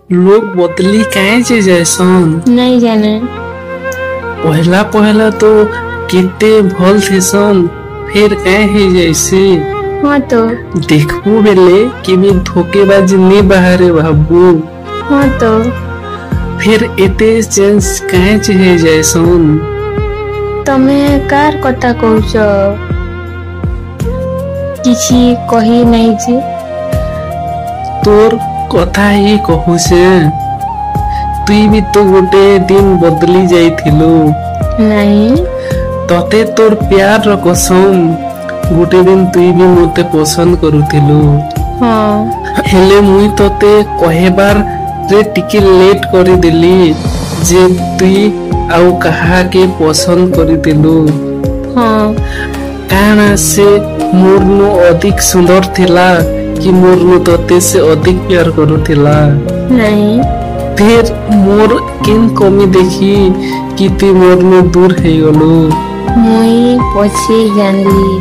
लोग बदली काहे जे जैसन नहीं जाने। पहला पहला तो कितने भल थेसन फिर काहे है जैसे हाँ तो देखबो बेले कि भी धोखेबाज नहीं बाहरे बाबू हाँ तो फिर एते चेंज काहे है जैसन तमे कार कथा कहूच किछि कही नहीं जे तोर कथा ही कहू से तुई भी तो गोटे दिन बदली जाइथिलु नहीं तते तोर प्यार रो कसम गोटे दिन तुई भी मते पसंद करुथिलु हाँ हेले मुई तते कहेबार रे टिके लेट करी दिली जे तुई आउ कहा के पसंद करी दिलु हाँ काना से मोरनु अधिक सुंदर थिला कि मोरनु तते से अधिक प्यार करुथिला नहीं फिर मोर किन कमी देखी कि तू मोरनु दूर है गलु मुई पछे जानली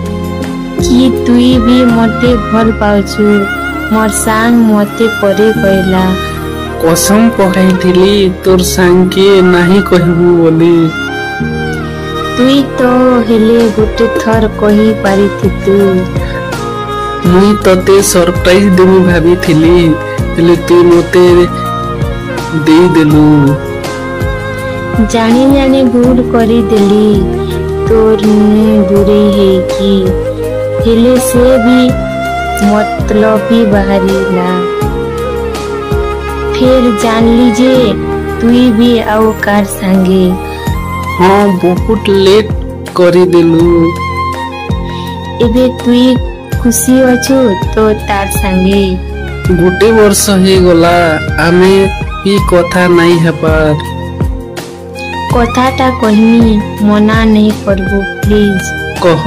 कि तुई भी मते भल पाउछु मोर सांग मते परे कहला कसम पकाइथिली तोर संग के नहीं कहबू बोली तुई तो हेले गोटे थर कही पारिथितु मुई तते सरप्राइज देबी भाबिथिली हेले तू मते दे देलु जानी जानी भूल करी देली तोर दूरे है कि हेले से भी मतलबी बाहरीला फिर जान लीजे तुई भी आओ कार संगे हाँ बहुत लेट करी देलु एबे तुई खुशी अछु तो तार संगे गोटे वर्ष हे गला आमे भी कथा नहीं हेपार कथाटा कहनी मना नहीं करबो प्लीज कह